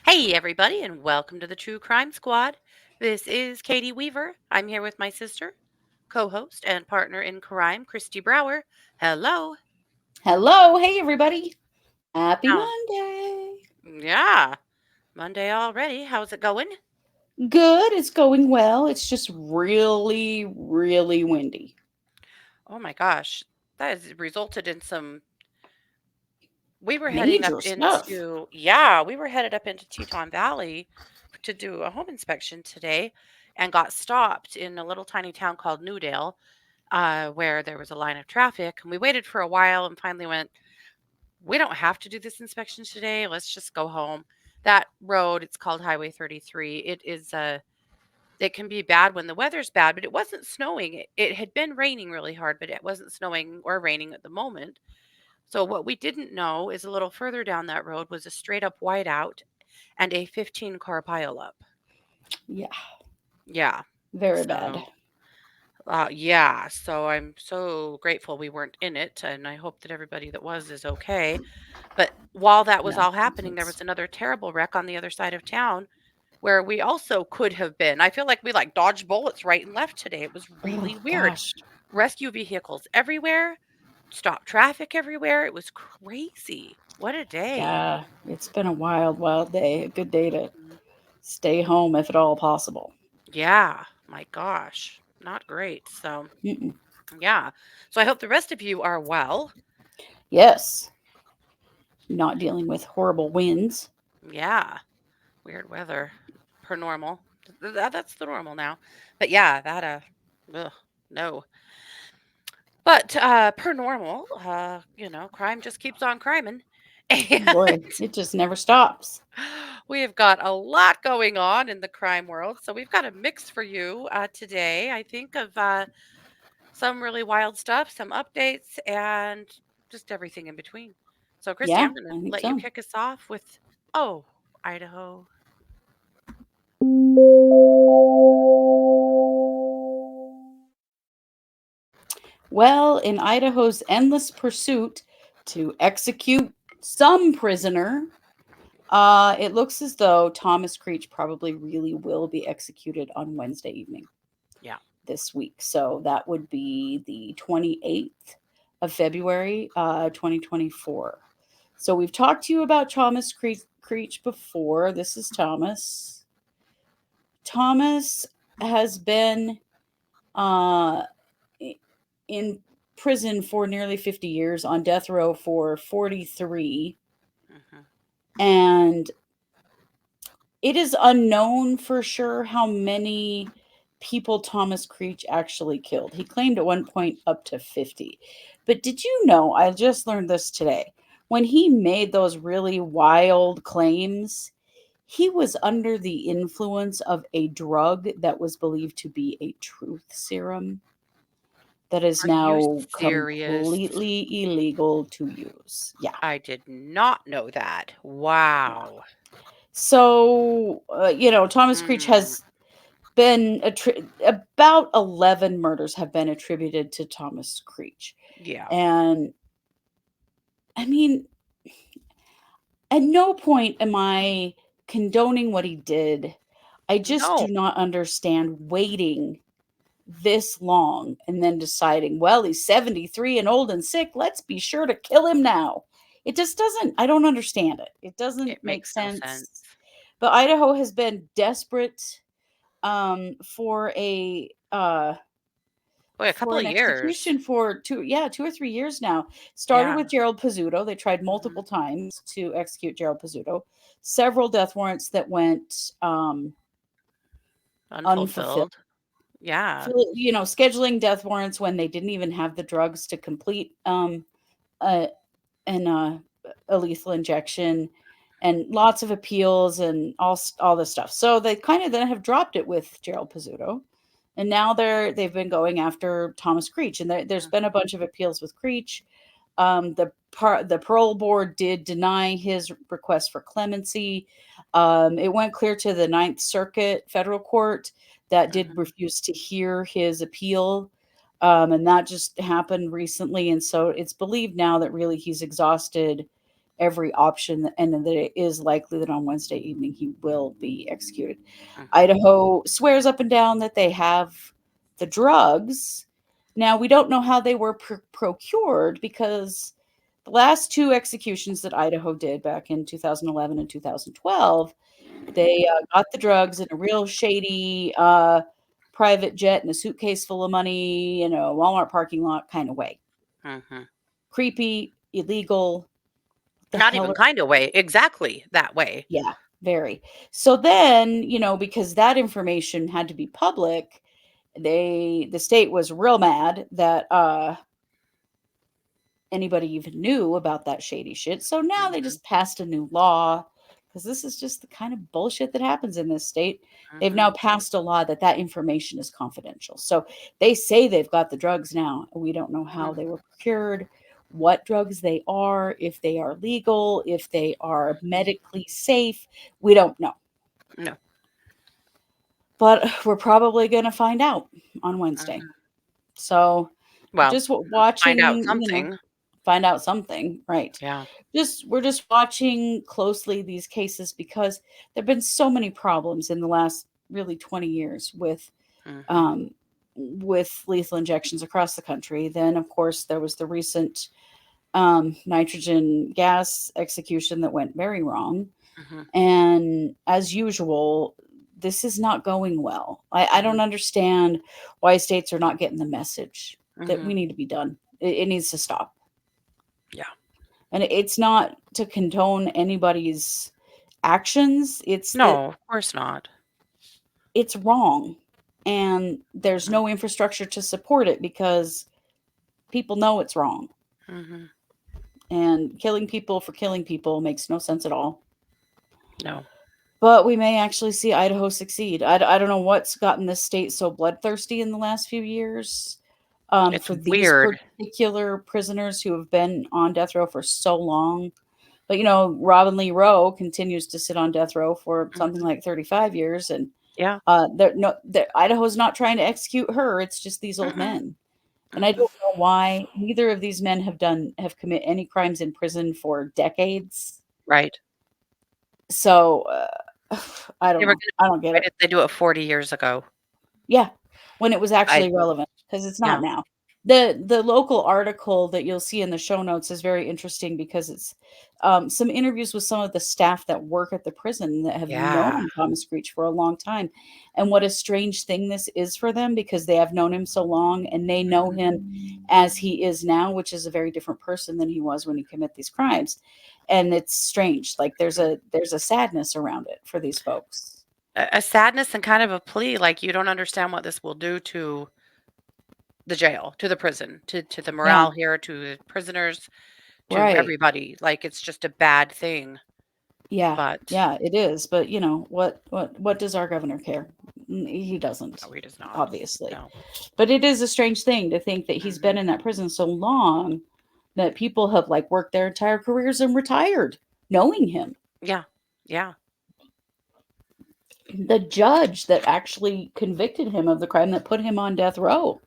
Hey, everybody, and welcome to the True Crime Squad. This is Katie Weaver. I'm here with my sister, co host, and partner in crime, Christy Brower. Hello. Hello. Hey, everybody. Happy Now, Monday. yeah, Monday already. How's it going? Good. It's going well. It's just really, really windy. Oh my gosh, that has resulted in some. We were heading up Major stuff. into, we were headed up into Teton Valley to do a home inspection today and got stopped in a little tiny town called Newdale, where there was a line of traffic. And we waited for a while and finally went, we don't have to do this inspection today. Let's just go home. That road, it's called Highway 33. It can be bad when the weather's bad, but it wasn't snowing. It had been raining really hard, but it wasn't snowing or raining at the moment. So what we didn't know is a little further down that road was a straight up whiteout and a 15-car pileup. Yeah. Yeah. Very bad. So yeah, so I'm so grateful we weren't in it, and I hope that everybody that was is okay. But while that was No. all happening, there was another terrible wreck on the other side of town where we also could have been. I feel like we like dodged bullets right and left today. It was really weird. Gosh. Rescue vehicles everywhere, stop traffic everywhere. It was crazy. What a day. Yeah. It's been a wild, wild day. A good day to Mhm. stay home if at all possible. Yeah, my gosh. Not great. So, Mm-mm. yeah. So I hope the rest of you are well. Yes. Not dealing with horrible winds. Yeah. Weird weather per normal. That's the normal now. But yeah, ugh, no. But per normal, crime just keeps on criming. And Boy, it just never stops. we have got a lot going on in the crime world. So we've got a mix for you today. I think of some really wild stuff, some updates, and just everything in between. So, Christy, Yeah, I'm going to I think let you so. kick us off with, oh, Idaho. Well, in Idaho's endless pursuit to execute some prisoner, it looks as though Thomas Creech probably really will be executed on Wednesday evening Yeah. this week. So that would be the 28th of February, 2024. So we've talked to you about Thomas Creech before. This is Thomas. Thomas has been uh, in prison for nearly 50 years, on death row for 43. Hmm. And it is unknown for sure how many people Thomas Creech actually killed. He claimed at one point up to 50. But did you know, I just learned this today, when he made those really wild claims, he was under the influence of a drug that was believed to be a truth serum that is Are you now serious? completely illegal to use. Yeah. I did not know that. Wow. So, Thomas Creech Mm, has been about 11 murders have been attributed to Thomas Creech. yeah. And I mean, at no point am I condoning what he did. I just No. do not understand waiting this long and then deciding, well, he's 73 and old and sick. Let's be sure to kill him now. It just doesn't, I don't understand it. It doesn't It make makes no sense. sense. But Idaho has been desperate for Boy, a couple for of an years. execution for 2 or 3 years now. Started Yeah. with Gerald Pizzuto. They tried Hmm. multiple times to execute Gerald Pizzuto. Several death warrants that went unfulfilled. Unfulfilled. Yeah. Scheduling death warrants when they didn't even have the drugs to complete a, a lethal injection, and lots of appeals and all this stuff. So they kind of then have dropped it with Gerald Pizzuto. And now they've been going after Thomas Creech, and there's been a bunch of appeals with Creech. The parole board did deny his request for clemency. It went clear to the Ninth Circuit federal court that did Mhm. refuse to hear his appeal. And that just happened recently. And so it's believed now that really he's exhausted every option, and that it is likely that on Wednesday evening he will be executed. Mhm. Idaho swears up and down that they have the drugs. Now, we don't know how they were procured, because the last two executions that Idaho did back in 2011 and 2012, they got the drugs in a real shady private jet in a suitcase full of money in a Walmart parking lot kind of way. Mhm. Creepy, illegal. The Not hell even are kind of way, exactly that way. Yeah, very. So then, because that information had to be public, the state was real mad that anybody even knew about that shady shit. So now they Mhm. just passed a new law, because this is just the kind of bullshit that happens in this state. They've Mhm. now passed a law that information is confidential. So they say they've got the drugs now. We don't know how Mhm. they were procured, what drugs they are, if they are legal, if they are medically safe. We don't know. No. But we're probably going to find out on Wednesday. Mhm. So Well, just find out watching, something. find out something, right? Yeah. We're just watching closely these cases, because there've been so many problems in the last really 20 years Mhm. um, with lethal injections across the country. Then, of course, there was the recent nitrogen gas execution that went very wrong. Mhm. And as usual, this is not going well. I don't Mhm. understand why states are not getting the message that we Mhm. need to be done. It needs to stop. Yeah. And it's not to condone anybody's actions. It's that No, of course not. it's wrong. And there's Mhm. no infrastructure to support it, because people know it's wrong. Mhm. And killing people for killing people makes no sense at all. No. But we may actually see Idaho succeed. I don't know what's gotten this state so bloodthirsty in the last few years, It's for these weird. particular prisoners who have been on death row for so long. But Robin Lee Rowe continues to sit on death row for something Mhm. like 35 years, and Yeah. Idaho's not trying to execute her. It's just these old Mm-mm. men, and I Mhm. don't know why. Neither of these men have commit any crimes in prison for decades. Right. So I They don't were know. gonna I don't get why it. did they do it 40 years ago? Yeah, when it was I actually relevant, because it's not Yeah. now. The local article that you'll see in the show notes is very interesting, because it's some interviews with some of the staff that work at the prison that have Yeah. known Thomas Creech for a long time, and what a strange thing this is for them, because they have known him so long and they know Mhm. him as he is now, which is a very different person than he was when he committed these crimes. And it's strange. Like there's a sadness around it for these folks. A sadness and kind of a plea, like, you don't understand what this will do to the jail, to the prison, to the Yeah, morale here, to the prisoners, to right. everybody. Like, it's just a bad thing, Yeah, but yeah, it is. But what does our governor care? He doesn't, no, he does not. obviously. No. But it is a strange thing to think that he's been Mhm. in that prison so long that people have like worked their entire careers and retired knowing him. Yeah. Yeah. The judge that actually convicted him of the crime that put him on death row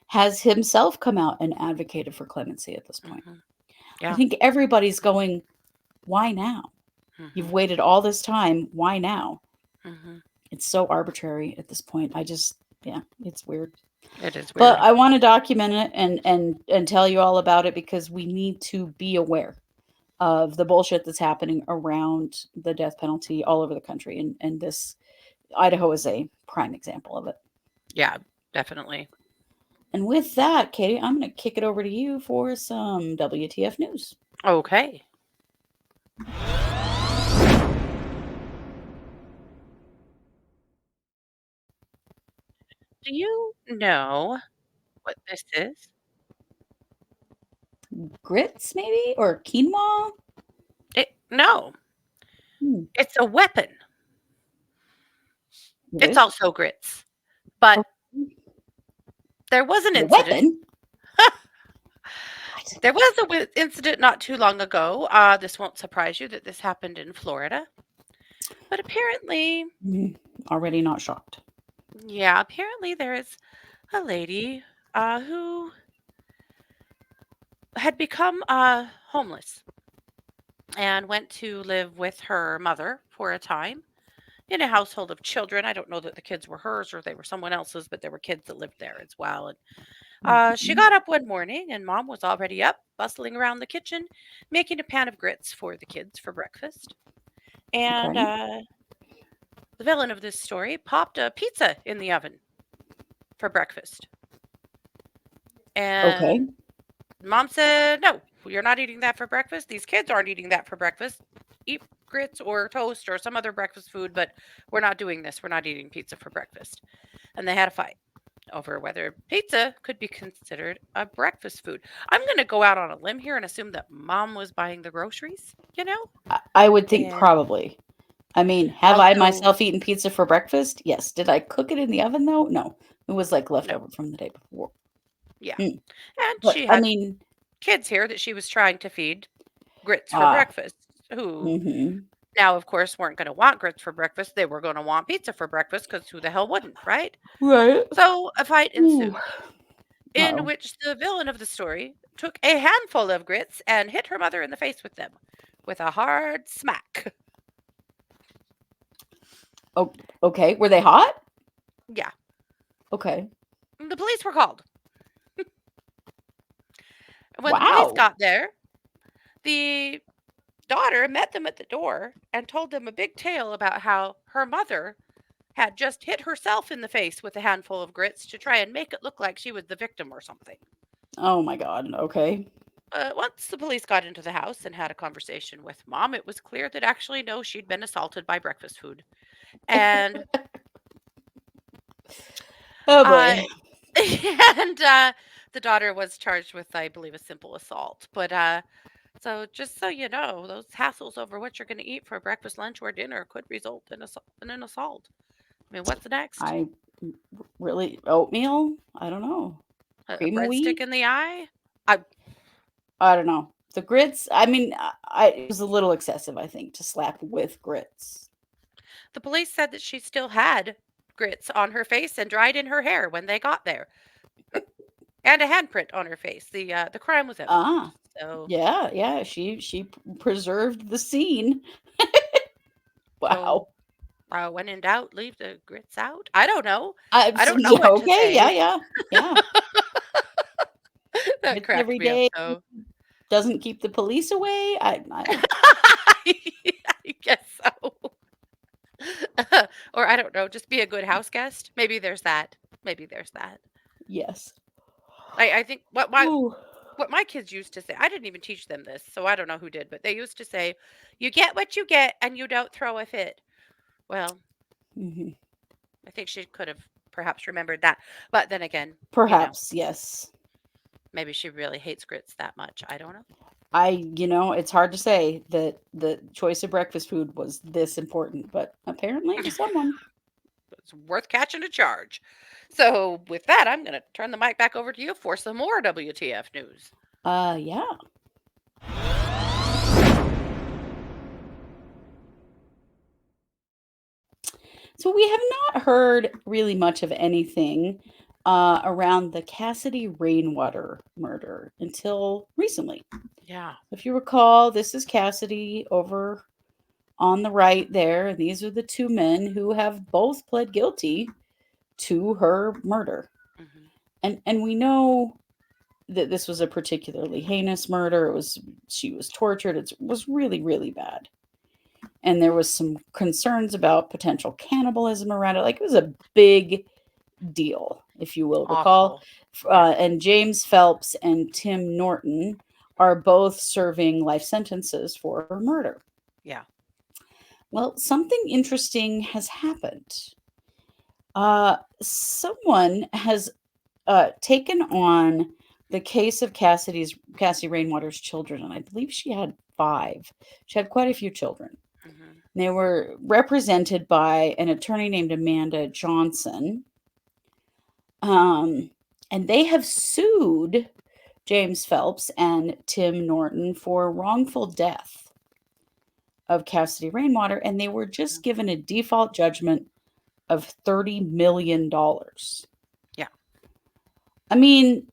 has himself come out and advocated for clemency at this point. Mhm. I Yeah. think everybody's going, why now? You've Mhm. waited all this time. Why now? Mhm. It's so arbitrary at this point. Yeah, it's weird. It is But weird. I want to document it and tell you all about it, because we need to be aware of the bullshit that's happening around the death penalty all over the country, and this Idaho is a prime example of it. Yeah, definitely. And with that, Katie, I'm going to kick it over to you for some WTF news. Okay. Do you know what this is? Grits, maybe, or quinoa? No, Hmm, it's a weapon. it It's is. also grits. But Okay. there was an A incident. weapon? What? There was a incident not too long ago. This won't surprise you that this happened in Florida. But apparently, Mm, already not shocked. yeah, apparently there is a lady who had become homeless and went to live with her mother for a time in a household of children. I don't know that the kids were hers or they were someone else's, but there were kids that lived there as well. And she Mhm. got up one morning and mom was already up, bustling around the kitchen, making a pan of grits for the kids for breakfast. And Okay. the villain of this story popped a pizza in the oven for breakfast. Okay. And mom said, "No, you're not eating that for breakfast. These kids aren't eating that for breakfast. Eat grits or toast or some other breakfast food, but we're not doing this. We're not eating pizza for breakfast." And they had a fight over whether pizza could be considered a breakfast food. I'm going to go out on a limb here and assume that mom was buying the groceries, you know? I would think And probably. I mean, have I although, myself eaten pizza for breakfast? Yes. Did I cook it in the oven though? No. It was like no, leftover from the day before. yeah. Mm. And But she I had mean, kids here that she was trying to feed grits for ah, breakfast, who mhm. now, of course, weren't going to want grits for breakfast. They were going to want pizza for breakfast because who the hell wouldn't, right? Right. So a fight Ooh. ensued, in Uh-oh. which the villain of the story took a handful of grits and hit her mother in the face with them with a hard smack. Oh, okay. Were they hot? Yeah. Okay. The police were called. When the police Wow. got there, the daughter met them at the door and told them a big tale about how her mother had just hit herself in the face with a handful of grits to try and make it look like she was the victim or something. Oh my God. Okay. Once the police got into the house and had a conversation with mom, it was clear that actually, no, she'd been assaulted by breakfast food. And, Oh uh, boy. and the daughter was charged with, I believe, a simple assault. But so just so you know, those hassles over what you're going to eat for breakfast, lunch, or dinner could result in an assault. I mean, what's next? I really oatmeal? I don't know. A Cream of breadstick wheat? in the eye? I I don't know. The grits, I mean, it was a little excessive, I think, to slap with grits. The police said that she still had grits on her face and dried in her hair when they got there, and a handprint on her face. The crime was evident. Ah, So yeah, yeah. She preserved the scene. so Wow. when in doubt, leave the grits out. I don't know. I don't know Yeah, what to okay, yeah, say. yeah, yeah. That Grits cracked every me up day so. doesn't keep the police away. I don't. I guess so. Or I don't know, just be a good house guest. Maybe there's that. Maybe there's that. Yes. I think Ooh. what my kids used to say, I didn't even teach them this, so I don't know who did, but they used to say, "You get what you get and you don't throw a fit." Well, Mhm. I think she could have perhaps remembered that. But then again, Perhaps, yes. maybe she really hates grits that much. I don't know. It's hard to say that the choice of breakfast food was this important, but apparently to someone. It's worth catching a charge. So, with that, I'm going to turn the mic back over to you for some more WTF news. Yeah. So we have not heard really much of anything around the Cassidy Rainwater murder until recently. Yeah. If you recall, this is Cassidy over on the right there. And these are the two men who have both pled guilty to her murder. Hmm. And we know that this was a particularly heinous murder. She was tortured. It was really, really bad. And there was some concerns about potential cannibalism around it. Like it was a big deal, if you will recall. Awful. Yeah. And James Phelps and Tim Norton are both serving life sentences for murder. Yeah. Well, something interesting has happened. Someone has taken on the case of Cassie Rainwater's children, and I believe she had five. She had quite a few children. Hmm. They were represented by an attorney named Amanda Johnson. Um, and they have sued James Phelps and Tim Norton for wrongful death of Cassidy Rainwater, and they were just Mm. given a default judgment of $30 million. Yeah. I mean,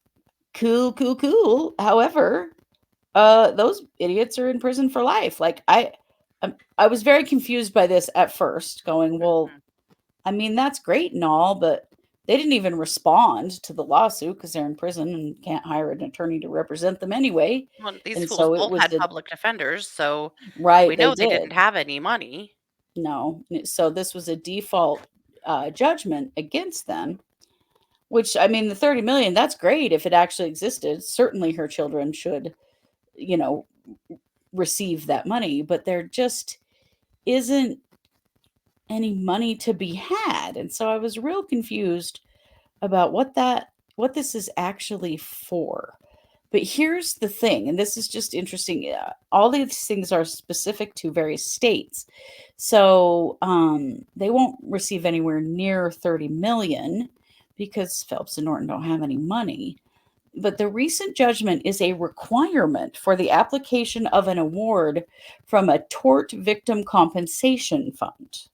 cool, cool, cool. However, those idiots are in prison for life. Like I was very confused by this at first, going, well, Mhm. I mean, that's great and all, but they didn't even respond to the lawsuit because they're in prison and can't hire an attorney to represent them anyway. Well, these And fools so it both was had a public defenders, so we right, they know they did. didn't have any money. No. So this was a default judgment against them, which I mean, the 30 million, that's great if it actually existed. Certainly her children should, you know, receive that money, but there just isn't any money to be had. And so I was real confused about what this is actually for. But here's the thing, and this is just interesting. All these things are specific to various states, so they won't receive anywhere near 30 million because Phelps and Norton don't have any money. But the recent judgment is a requirement for the application of an award from a tort victim compensation fund,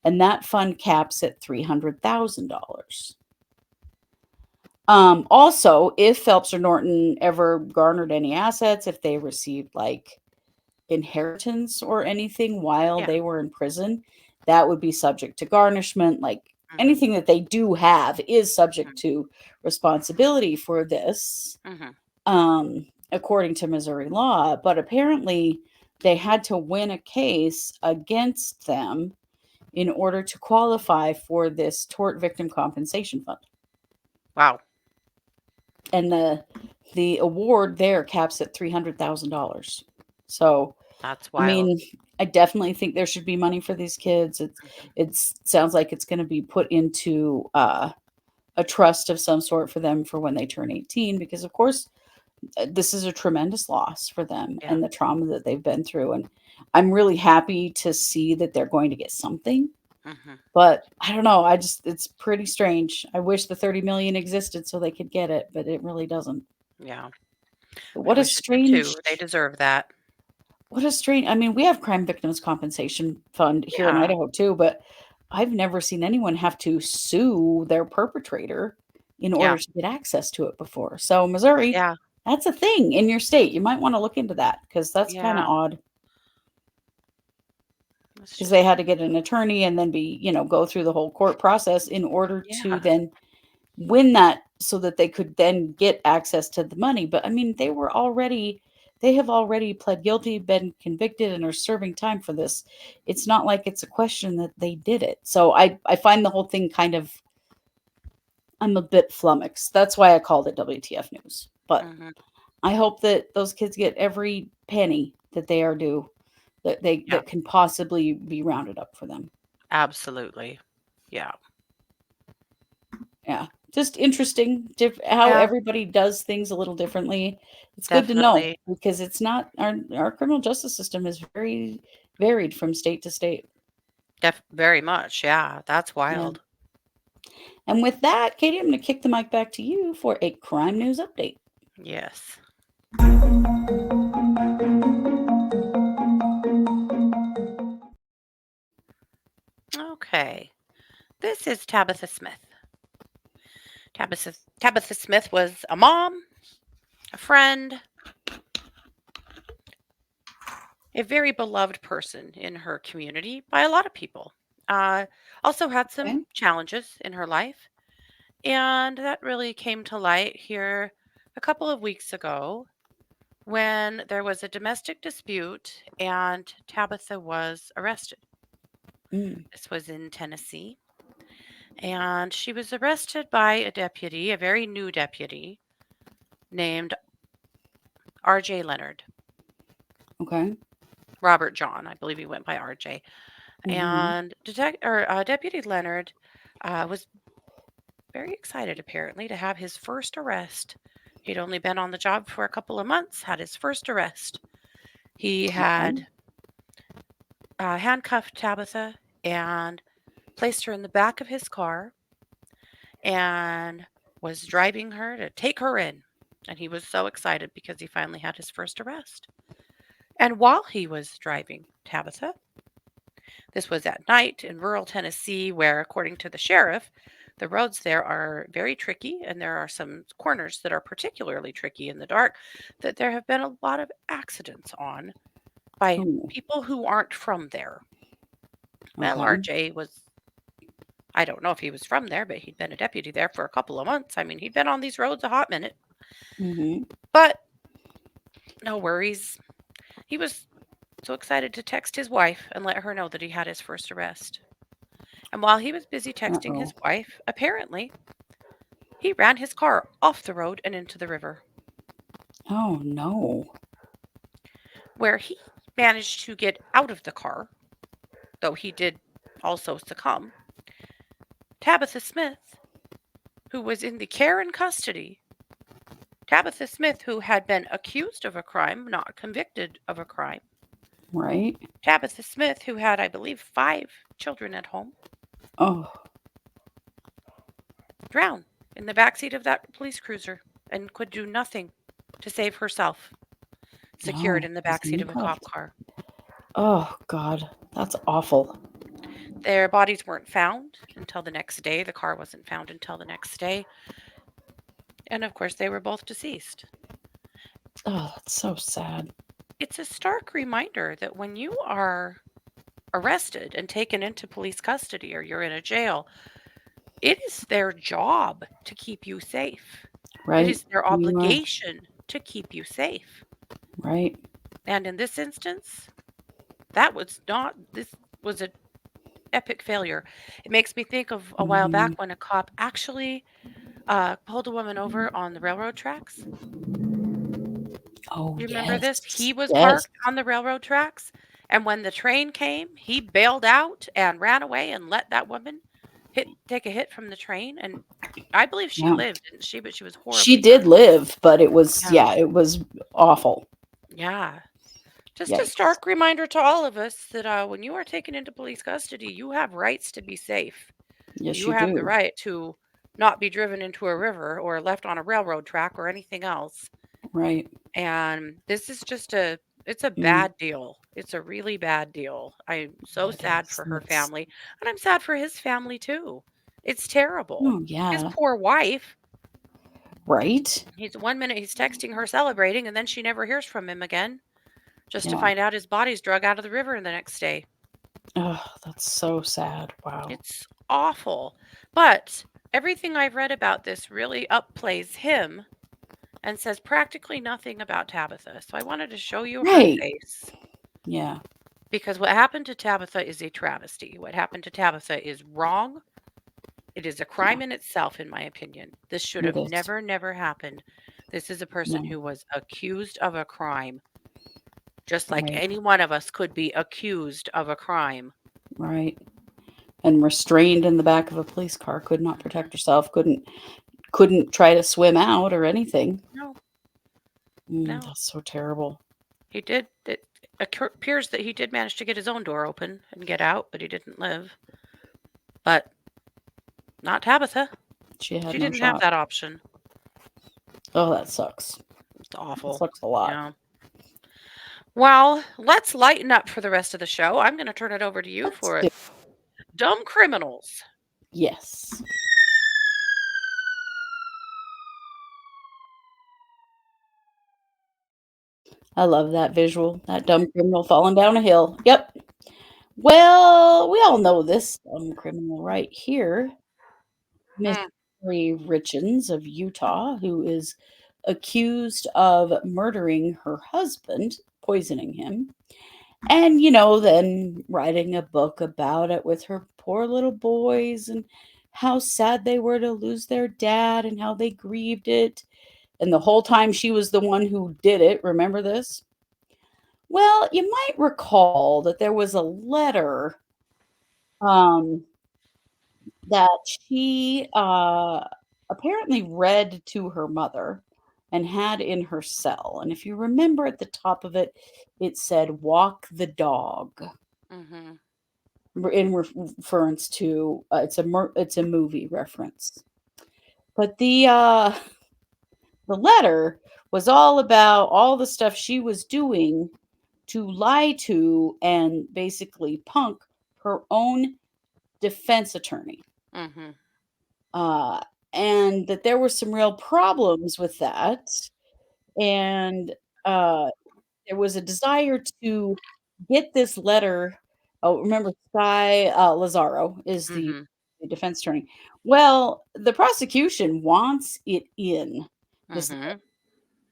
and that fund caps at $300,000. Also, if Phelps or Norton ever garnered any assets, if they received like inheritance or anything while Yeah. they were in prison, that would be subject to garnishment. Like Mhm. anything that they do have is subject Mhm. to responsibility for this, Mhm. according to Missouri law. But apparently, they had to win a case against them in order to qualify for this tort victim compensation fund. Wow, And the award there caps at $300,000. So, that's I wild. mean, I definitely think there should be money for these kids. Mhm. It sounds like it's going to be put into a trust of some sort for them for when they turn 18, because of course this is a tremendous loss for them Yeah. and the trauma that they've been through. And I'm really happy to see that they're going to get something. Mhm. But I don't know. It's pretty strange. I wish the 30 million existed so they could get it, but it really doesn't. Yeah. But I what a wish it did strange too. They deserve that. I mean, we have crime victims compensation fund here in Yeah. Idaho too, but I've never seen anyone have to sue their perpetrator in order Yeah. to get access to it before. So Missouri, Yeah. that's a thing in your state. You might want to look into that because that's kind of Yeah. odd. It's Because they just had to get an attorney and then go through the whole court process in order to yeah. then win that so that they could then get access to the money. But I mean, they have already pled guilty, been convicted, and are serving time for this. It's not like it's a question that they did it. So I find the whole thing kind of, I'm a bit flummoxed. That's why I called it WTF news. But Mhm. I hope that those kids get every penny that they are due, Yeah. that can possibly be rounded up for them. Absolutely. Yeah. Yeah, just interesting how Yeah. everybody does things a little differently. It's good to know Definitely. because it's not our criminal justice system is very varied from state to state. Very much. Yeah. That's Yeah. wild. And with that, Katie, I'm going to kick the mic back to you for a crime news update. Yes. Okay. This is Tabitha Smith. Tabitha Smith was a mom, a friend, a very beloved person in her community by a lot of people. Uh, Also had Okay. some challenges in her life, and that really came to light here a couple of weeks ago when there was a domestic dispute and Tabitha was arrested. Mm, This was in Tennessee, and she was arrested by a deputy, a very new deputy named R.J. Leonard. okay. Robert John, I believe he went by R.J. Mm-hmm. And Deputy Leonard was very excited, apparently, to have his first arrest. He'd only been on the job for a couple of months, had his first arrest. He Okay. had handcuffed Tabitha and placed her in the back of his car and was driving her to take her in. And he was so excited because he finally had his first arrest. And while he was driving Tabitha, this was at night in rural Tennessee, where, according to the sheriff, the roads there are very tricky, and there are some corners that are particularly tricky in the dark, that there have been a lot of accidents on by Oh, people who aren't from there. Well, okay. RJ was, I don't know if he was from there, but he'd been a deputy there for a couple of months. I mean, he'd been on these roads a hot minute, Mm-hmm. but no worries. He was so excited to text his wife and let her know that he had his first arrest. And while he was busy texting Uh-oh. his wife, apparently, he ran his car off the road and into the river, Oh, no. where he managed to get out of the car, though he did also succumb. Tabitha Smith, who was in the care and custody, Tabitha Smith, who had been accused of a crime, not convicted of a crime. Right? Tabitha Smith, who had, I believe, 5 children at home, Oh, drowned in the backseat of that police cruiser and could do nothing to save herself, secured no. in the He's backseat of a cop handcuffed. car. Oh, God. That's awful. Their bodies weren't found until the next day. The car wasn't found until the next day. And of course, they were both deceased. Oh, that's so sad. It's a stark reminder that when you are arrested and taken into police custody or you're in a jail, it is their job to keep you safe. It Right? is their You are. obligation to keep you safe. Right? And in this instance, this was an epic failure. It makes me think of a while back Mm-hmm. when a cop actually pulled a woman over on the railroad tracks. Oh, You remember this? yes. He was Yes. parked on the railroad tracks, and when the train came, he bailed out and ran away and let that woman take a hit from the train. And I believe she Yeah. lived, didn't she? But she was She horribly did hurt. live, but it was, Yeah. yeah, it was awful. Yeah. Just a Yikes. stark reminder to all of us that when you are taken into police custody, you have rights to be safe. Yes, You you have the do. right to not be driven into a river or left on a railroad track or anything else. Right. And this is just it's a Mm. bad deal. It's a really bad deal. I'm so It sad is. for her That's, family, and I'm sad for his family too. It's terrible. oh, His yeah. poor wife, Right? he's one minute he's texting her celebrating, and then she never hears from him again, just to Yeah. find out his body's drug out of the river the next day. Oh, that's so sad. Wow. It's awful. But everything I've read about this really upplays him and says practically nothing about Tabitha. So I wanted to show you her Right. face. Yeah. Because what happened to Tabitha is a travesty. What happened to Tabitha is wrong. It is a Yeah. crime in itself, in my opinion. This should It have is. never, never happened. This is a person No. who was accused of a crime, just like Right. any one of us could be accused of a crime. Right. And restrained in the back of a police car, could not Mhm. protect herself, couldn't try to swim out or anything. No, no. That's so terrible. He did. It appears that he did manage to get his own door open and get out, but he didn't live. But not Tabitha. She had She no didn't have shot. that option. Oh, that sucks. It's That awful. sucks a lot. Yeah. Well, let's lighten up for the rest of the show. I'm going to turn it over to you Let's for do. Dumb Criminals. Yes. I love that visual. That dumb criminal falling down a hill. Yep. Well, we all know this dumb criminal right here, Miss Mm, Kori Richins of Utah, who is accused of murdering her husband, poisoning him, and, then writing a book about it with her poor little boys and how sad they were to lose their dad and how they grieved it. And the whole time she was the one who did it. Remember this? Well, you might recall that there was a letter um, that she apparently read to her mother and had in her cell. And if you remember at the top of it, it said, "Walk the dog," hmm in reference to it's a movie reference. But the letter was all about all the stuff she was doing to lie to and basically punk her own defense attorney. Mm-hmm. Uh, and that there were some real problems with that. And uh, there was a desire to get this letter. Oh, remember, Sky Lazaro is Mm-hmm. the defense attorney. Well, the prosecution wants it in this Mm-hmm.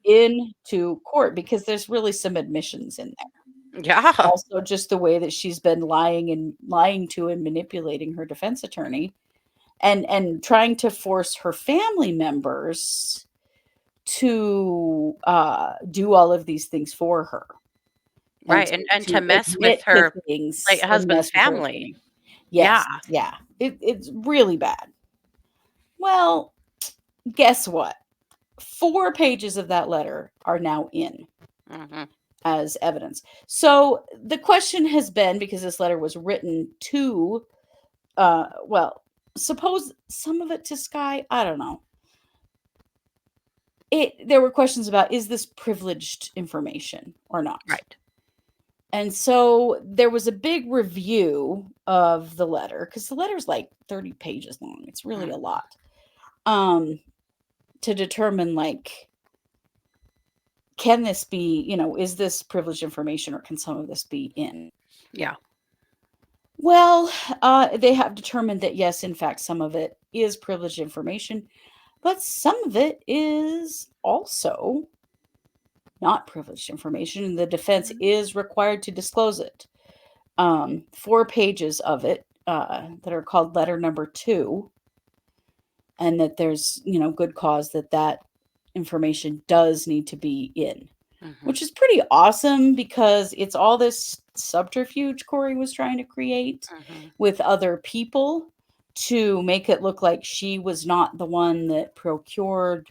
into court because there's really some admissions in there. Yeah. Also, just the way that she's been lying to and manipulating her defense attorney, and trying to force her family members to do all of these things for her and Right. And to to mess with admit to her late things and husband's mess with her family. attorney. Yeah. Yes, yeah, it's really bad. Well, guess what? 4 pages of that letter are now in Mm-hmm. as evidence. So the question has been, because this letter was written to, well, suppose some of it to Sky. I don't know. There were questions about, is this privileged information or not? Right. And so there was a big review of the letter, because the letter's like 30 pages long. It's really a Mm-hmm. lot. Um, to determine, like, can this be, is this privileged information, or can some of this be in? Yeah. Well, they have determined that yes, in fact, some of it is privileged information, but some of it is also not privileged information, and the defense is required to disclose it. 4 pages of it that are called letter number 2, and that there's good cause that information does need to be in, Mm-hmm. which is pretty awesome because it's all this subterfuge Kori was trying to create Mm-hmm. with other people to make it look like she was not the one that procured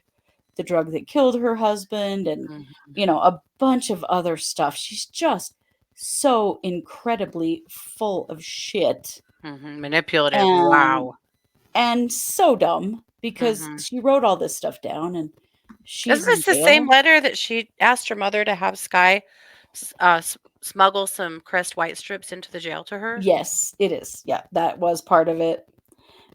the drug that killed her husband, and Mm-hmm. a bunch of other stuff. She's just so incredibly full of shit, Mm-hmm. Manipulative. and Wow. so dumb because Mm-hmm. she wrote all this stuff down, and Isn't she's in this the same jail. letter that she asked her mother to have Sky smuggle some Crest white strips into the jail to her? Yes, it is. Yeah, that was part of it.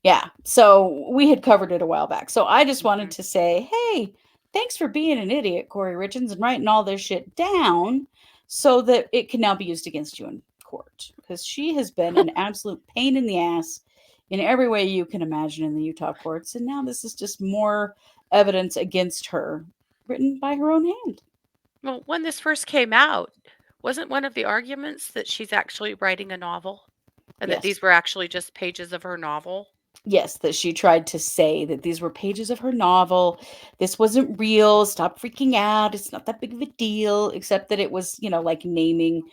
Yeah. So we had covered it a while back. So I just wanted Mm-hmm. to say, hey, thanks for being an idiot, Kori Richins, and writing all this shit down so that it can now be used against you in court. Because she has been an absolute pain in the ass in every way you can imagine in the Utah courts. And now this is just more evidence against her, written by her own hand. Well, when this first came out, wasn't one of the arguments that she's actually writing a novel and that Yes. these were actually just pages of her novel? Yes, that she tried to say that these were pages of her novel. This wasn't real. Stop freaking out. It's not that big of a deal, except that it was, like naming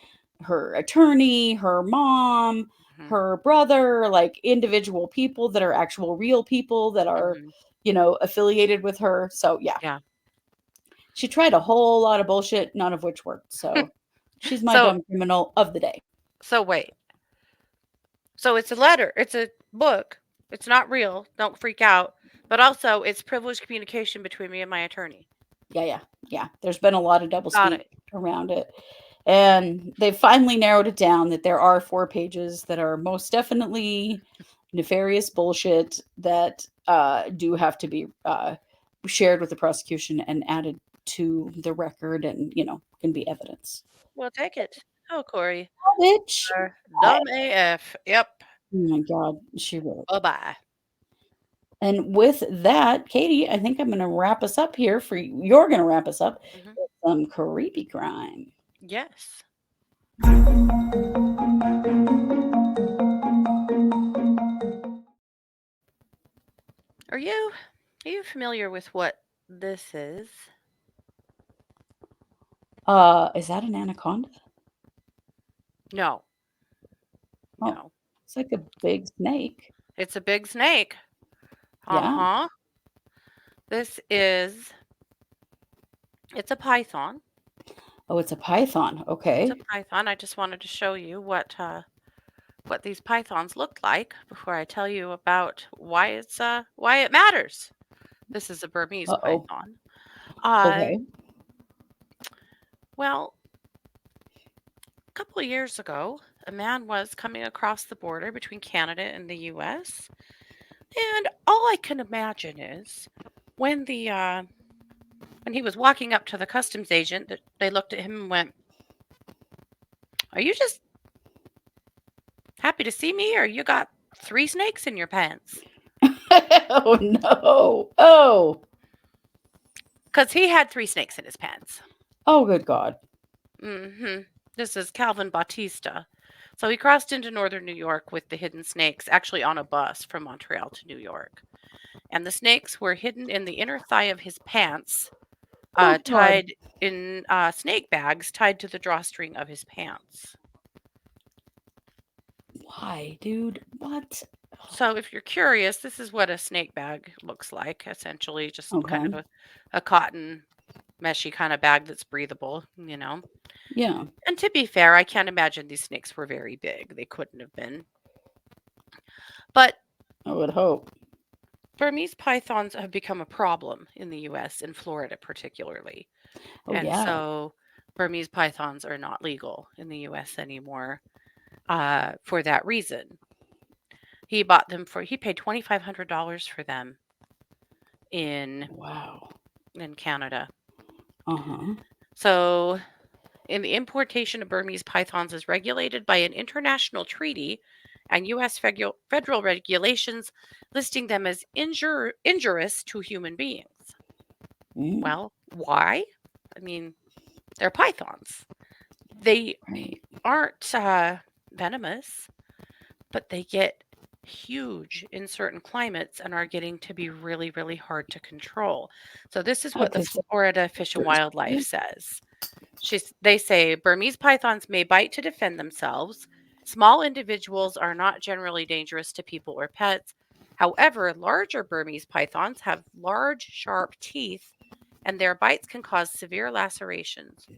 her attorney, her mom, Mm-hmm. her brother, like individual people that are actual real people that are, Mm-hmm. affiliated with her. So, yeah, Yeah. she tried a whole lot of bullshit, none of which worked. So, she's my So dumb criminal of the day. so wait. So it's a letter. It's a book. It's not real. Don't freak out. But also, it's privileged communication between me and my attorney. Yeah. There's been a lot of Got doublespeak it. around it. And they finally narrowed it down that there are 4 pages that are most definitely nefarious bullshit that do have to be shared with the prosecution and added to the record, and, can be evidence. We'll take it. Oh, Kori. Bitch. Dumb AF. Yep. Oh my God, she really. Bye bye. And with that, Katie, I think I'm going to wrap us up here. You're going to wrap us up Hmm. with some creepy crime. Yes. Are you familiar with what this is? Is that an anaconda? No. Oh, No. it's like a big snake. It's a big snake. Yeah. Uh-huh. This is it's a python. Oh, it's a python. It's a Okay. python. I just wanted to show you what these pythons look like before I tell you about why it matters. This is a Burmese Uh-oh. python. Uh, Okay. well, a couple of years ago, a man was coming across the border between Canada and the US. And all I can imagine is when when he was walking up to the customs agent, that they looked at him and went, "Are you just happy to see me, or you got 3 snakes in your pants?" Oh no. Oh. Because he had 3 snakes in his pants. Oh, good God. This is Calvin Bautista. So he crossed into northern New York with the hidden snakes, actually on a bus from Montreal to New York. And the snakes were hidden in the inner thigh of his pants, Oh God. tied in snake bags tied to the drawstring of his pants. Why, dude? What? So if you're curious, this is what a snake bag looks like. Essentially, just kind Okay. of a cotton, meshy kind of bag that's breathable, Yeah, And to be fair, I can't imagine these snakes were very big. They couldn't have been. But I would hope. Burmese pythons have become a problem in the US, in Florida particularly. Oh And yeah. so Burmese pythons are not legal in the US anymore for that reason. He paid $2,500 for them in Wow. Canada. Uh-huh. So the importation of Burmese pythons is regulated by an international treaty and U.S. federal regulations listing them as injurious to human beings. Mm, Well, why? I mean, they're pythons. They right. aren't venomous, but they get huge in certain climates and are getting to be really, really hard to control. So this is what the Because Florida Fish and there's Wildlife says. They say Burmese pythons may bite to defend themselves. Small individuals are not generally dangerous to people or pets. However, larger Burmese pythons have large, sharp teeth, and their bites can cause severe lacerations.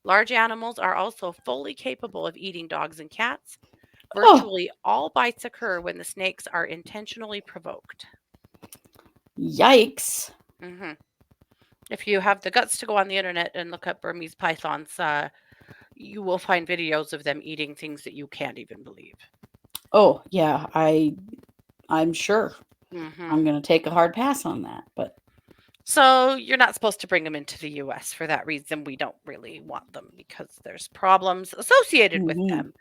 Large animals are also fully capable of eating dogs and cats. oh, Virtually all bites occur when the snakes are intentionally provoked. yikes. hmm If you have the guts to go on the internet and look up Burmese pythons, you will find videos of them eating things that you can't even believe. Oh, yeah, I'm sure. hmm I'm gonna take a hard pass on that, but So you're not supposed to bring them into the U.S. For that reason. We don't really want them because there's problems associated with mhm. them.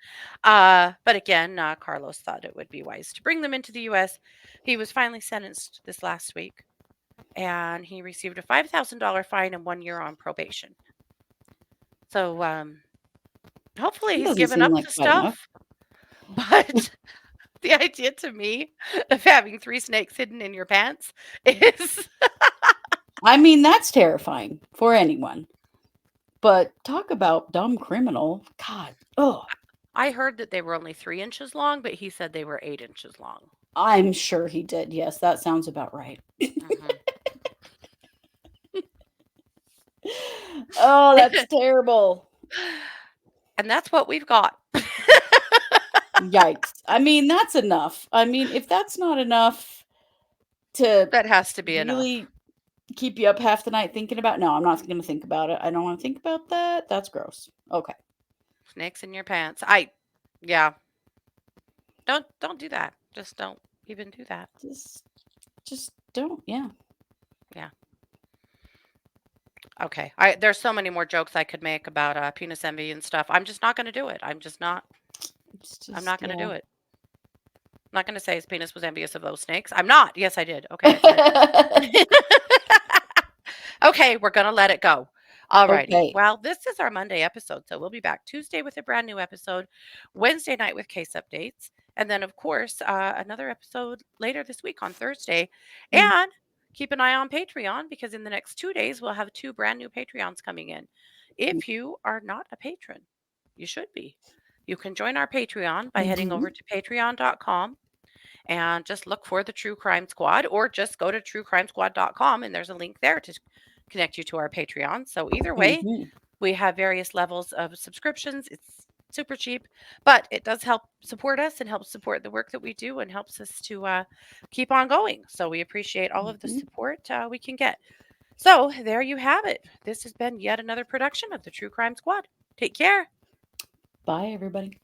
But again, Carlos thought it would be wise to bring them into the U.S. He was finally sentenced this last week, and he received a $5,000 fine and 1 year on probation. So hopefully It he's doesn't given seem up like the quite enough. stuff. But the idea to me of having 3 snakes hidden in your pants is I mean, that's terrifying for anyone. But talk about dumb criminal. God. Oh, I heard that they were only 3 inches long, but he said they were 8 inches long. I'm sure he did. Yes, that sounds about right. hmm Oh, that's terrible. And that's what we've got. Yikes. I mean, that's enough. I mean, if that's not enough to That has to be enough. really keep you up half the night thinking about, no, I'm not going to think about it. I don't want to think about that. That's gross. Okay. Snakes in your pants. Yeah. Don't do that. Just don't even do that. Just just don't. Yeah. Yeah. Okay. There's so many more jokes I could make about penis envy and stuff. I'm just not going to do it. I'm just not. It's I'm just not going to yeah. do it. I'm not going to say his penis was envious of those snakes. I'm not. Yes, I did. Okay, I said it. Okay, we're going to let it go. Alrighty. Okay. Well, this is our Monday episode, so we'll be back Tuesday with a brand new episode, Wednesday night with case updates, and then, of course, another episode later this week on Thursday. Mm, And keep an eye on Patreon because in the next 2 days, we'll have 2 brand new Patreons coming in. mm, If you are not a patron, you should be. You can join our Patreon by heading over mhm, to patreon.com and just look for the True Crime Squad, or just go to truecrimesquad.com and there's a link there to connect you to our Patreon. So either way, mhm. we have various levels of subscriptions. It's super cheap, but it does help support us and helps support the work that we do and helps us to keep on going. So we appreciate all of the Mhm. support we can get. So there you have it. This has been yet another production of the True Crime Squad. Take care. Bye, everybody.